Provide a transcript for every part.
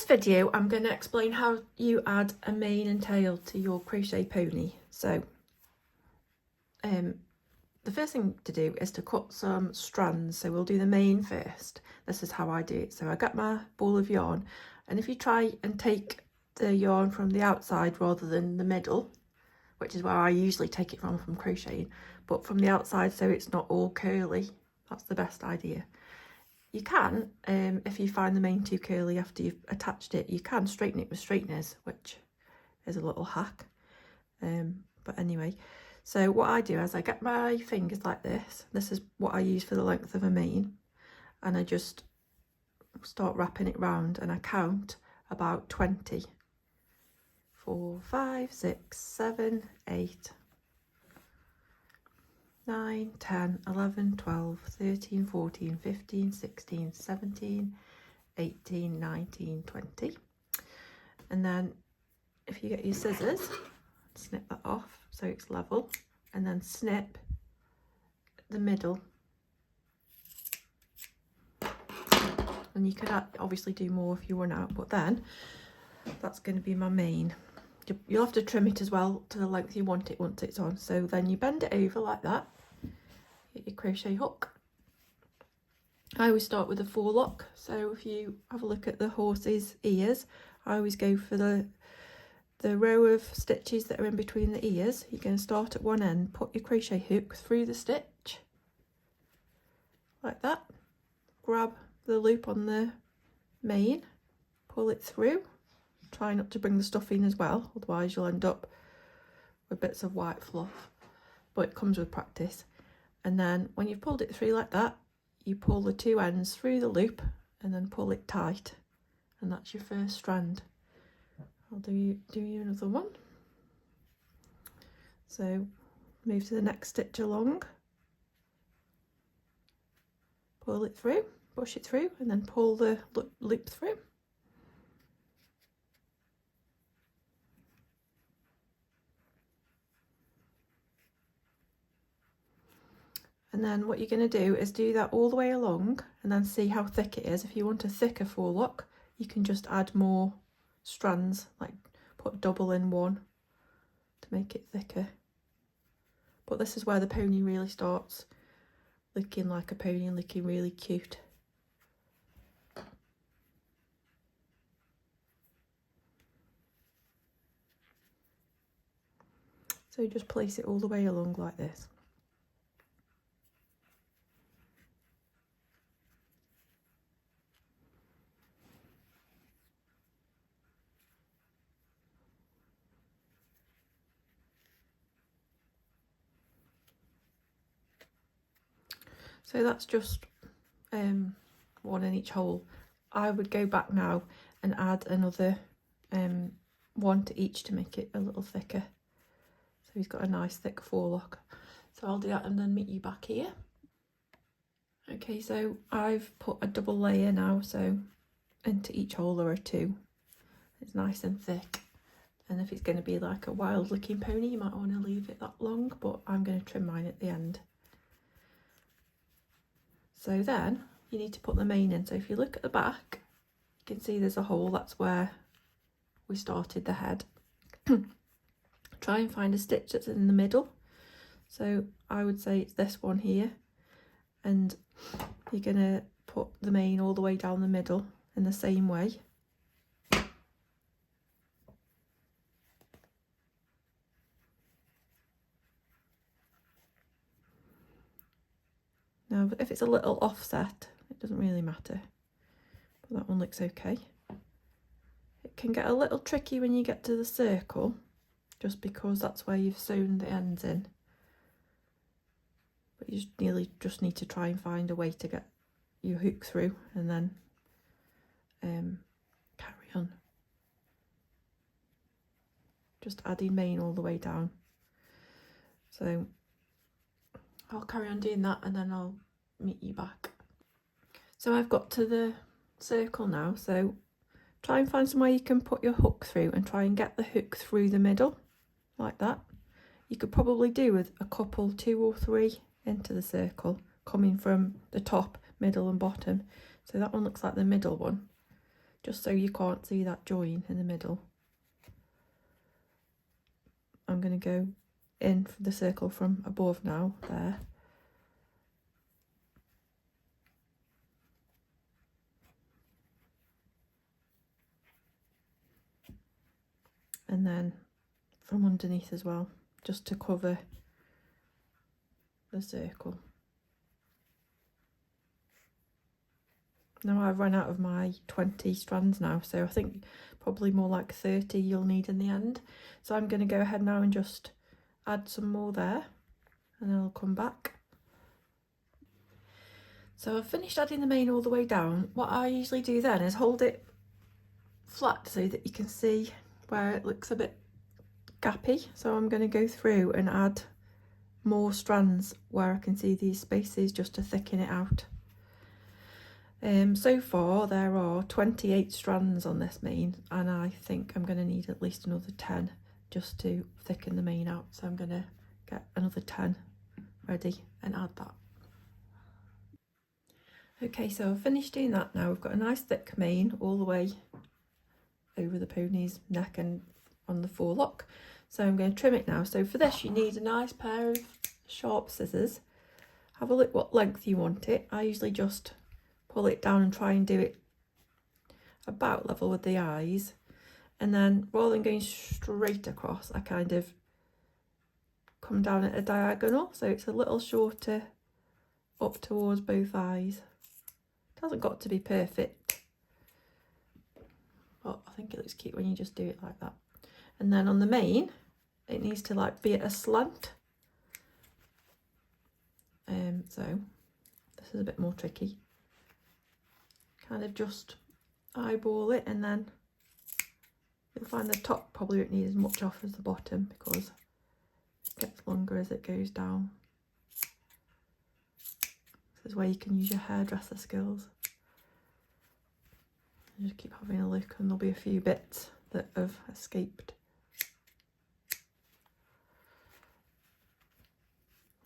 this video, I'm going to explain how you add a mane and tail to your crochet pony. So the first thing to do is to cut some strands. So we'll do the mane first. This is how I do it. So I get my ball of yarn, and if you try and take the yarn from the outside rather than the middle, which is where I usually take it from crocheting, but from the outside so it's not all curly, that's the best idea. You can, if you find the mane too curly after you've attached it, you can straighten it with straighteners, which is a little hack. But anyway, so what I do is I get my fingers like this. This is what I use for the length of a mane, and I just start wrapping it round, and I count about 20. 4, 5, 6, 7, 8, 9, 10, 11, 12, 13, 14, 15, 16, 17, 18, 19, 20. And then if you get your scissors, snip that off so it's level, and then snip the middle. And you can obviously do more if you run out, but then that's going to be my mane. You'll have to trim it as well to the length you want it once it's on. So then you bend it over like that, get your crochet hook. I always start with a forelock. So if you have a look at the horse's ears, I always go for the row of stitches that are in between the ears. You're going to start at one end, put your crochet hook through the stitch like that, grab the loop on the mane, pull it through. Try not to bring the stuff in as well, otherwise you'll end up with bits of white fluff, but it comes with practice. And then when you've pulled it through like that, you pull the two ends through the loop and then pull it tight, and that's your first strand. I'll do you another one. So move to the next stitch along, pull it through, push it through, and then pull the loop through. And then what you're going to do is do that all the way along and then see how thick it is. If you want a thicker forelock, you can just add more strands, like put double in one to make it thicker. But this is where the pony really starts looking like a pony and looking really cute. So just place it all the way along like this. So that's just one in each hole. I would go back now and add another one to each to make it a little thicker. So he's got a nice thick forelock. So I'll do that and then meet you back here. Okay, so I've put a double layer now, so into each hole there are two. It's nice and thick. And if it's going to be like a wild looking pony, you might want to leave it that long, but I'm going to trim mine at the end. So then you need to put the mane in. So if you look at the back, you can see there's a hole. That's where we started the head. Try and find a stitch that's in the middle. So I would say it's this one here. And you're going to put the mane all the way down the middle in the same way. Now, if it's a little offset, it doesn't really matter, but that one looks okay. It can get a little tricky when you get to the circle, just because that's where you've sewn the ends in. But you just need to try and find a way to get your hook through, and then carry on. Just adding mane all the way down. So I'll carry on doing that and then I'll meet you back. So I've got to the circle now, so try and find somewhere you can put your hook through and try and get the hook through the middle like that. You could probably do with a couple, 2 or 3 into the circle, coming from the top, middle and bottom. So that one looks like the middle one. just so you can't see that join in the middle. I'm going to go in for the circle from above now, there. And then from underneath as well, just to cover the circle. Now I've run out of my 20 strands now, so I think probably more like 30 you'll need in the end. So I'm going to go ahead now and just add some more there, and then I'll come back. So I've finished adding the mane all the way down. What I usually do then is hold it flat so that you can see where it looks a bit gappy. So I'm going to go through and add more strands where I can see these spaces, just to thicken it out. So far there are 28 strands on this mane, and I think I'm going to need at least another 10 just to thicken the mane out. So I'm going to get another 10 ready and add that. Okay, so I've finished doing that now. We've got a nice thick mane all the way over the pony's neck and on the forelock. So I'm going to trim it now. So for this you need a nice pair of sharp scissors. Have a look what length you want it. I usually just pull it down and try and do it about level with the eyes, and then rather than going straight across, I kind of come down at a diagonal, so it's a little shorter up towards both eyes. It hasn't got to be perfect, but I think it looks cute when you just do it like that. And then on the mane it needs to like be at a slant, so this is a bit more tricky. Kind of just eyeball it, and then you'll find the top probably won't need as much off as the bottom because it gets longer as it goes down. This is where you can use your hairdresser skills. You just keep having a look, and there'll be a few bits that have escaped.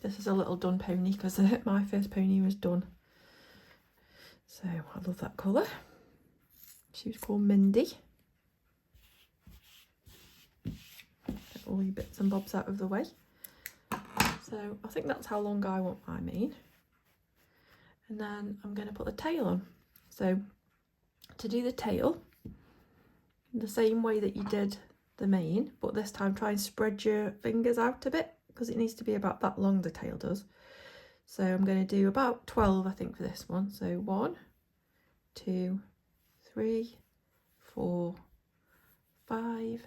This is a little done pony because my first pony was done. So I love that colour. She was called Mindy. Get all your bits and bobs out of the way. So I think that's how long I want my mane. And then I'm going to put the tail on. So to do the tail, the same way that you did the mane, but this time try and spread your fingers out a bit, because it needs to be about that long, the tail does. So I'm going to do about 12 I think for this one. So 1, 2, 3, 4, 5,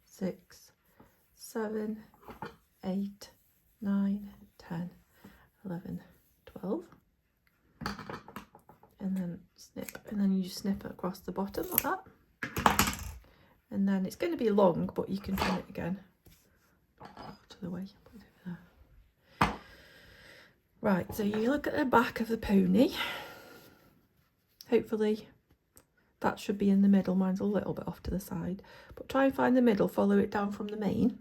6, 7, 8, 9, 10, 11, 12. And then snip, and then you just snip it across the bottom like that. And then it's going to be long, but you can trim it again. Out of the way. Put it there. Right, so you look at the back of the pony. Hopefully that should be in the middle. Mine's a little bit off to the side, but try and find the middle, follow it down from the mane,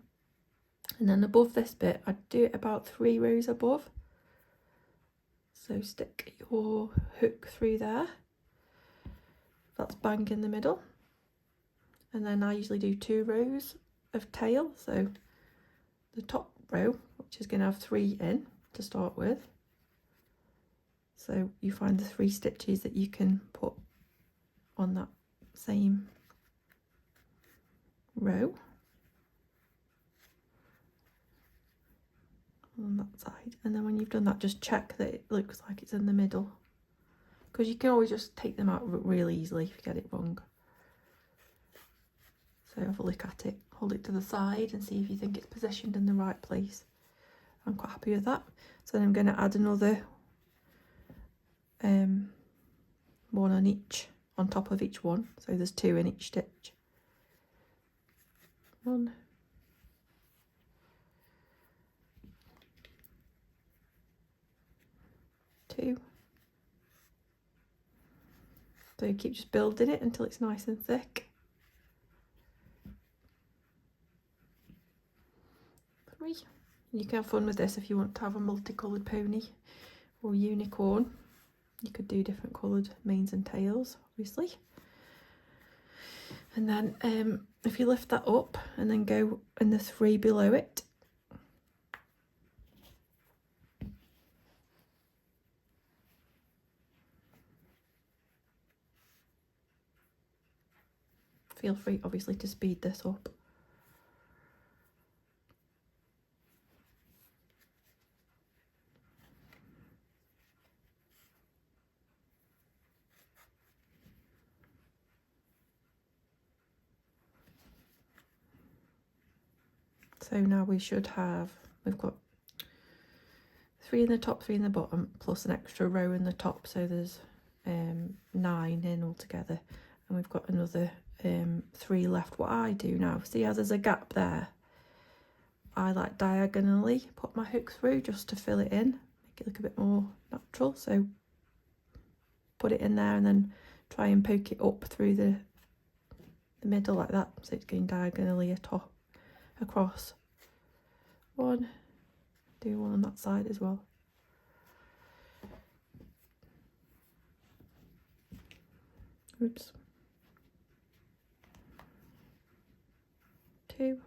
and then above this bit I'd do it about 3 rows above. So stick your hook through there, that's bang in the middle, and then I usually do 2 rows of tail. So the top row, which is going to have 3 in to start with, so you find the 3 stitches that you can put on that same row on that side, and then when you've done that, just check that it looks like it's in the middle, because you can always just take them out really easily if you get it wrong. So have a look at it, hold it to the side and see if you think it's positioned in the right place. I'm quite happy with that. So then I'm going to add another one on each, on top of each one, so there's 2 in each stitch. 1, 2. So you keep just building it until it's nice and thick. 3. You can have fun with this if you want to have a multicoloured pony or unicorn. You could do different coloured manes and tails, obviously. And then if you lift that up and then go in the 3 below it, feel free obviously to speed this up. So now we should have, we've got 3 in the top, 3 in the bottom, plus an extra row in the top, so there's 9 in altogether, and we've got another 3 left. What I do now, see how there's a gap there, I like diagonally put my hook through just to fill it in, make it look a bit more natural. So put it in there and then try and poke it up through the middle like that, so it's going diagonally across. One, do one on that side as well. Oops. 2,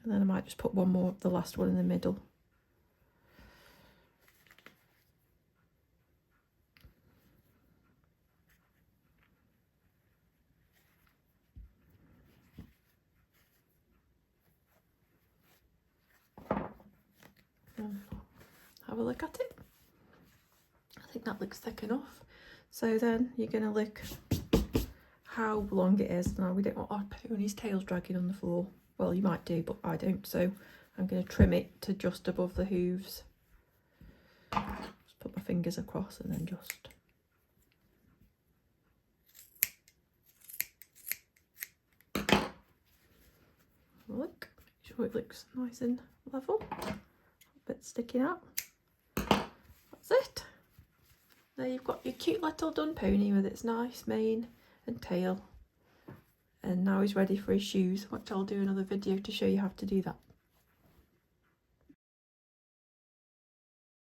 and then I might just put one more, the last one in the middle. Have a look at it. I think that looks thick enough. So then you're going to look how long it is. Now we don't want our pony's tails dragging on the floor. Well, you might do, but I don't. So I'm going to trim it to just above the hooves. Just put my fingers across and then just look. Make sure it looks nice and level. A bit sticking out. That's it. There you've got your cute little done pony with its nice mane and tail. And now he's ready for his shoes, which I'll do another video to show you how to do that.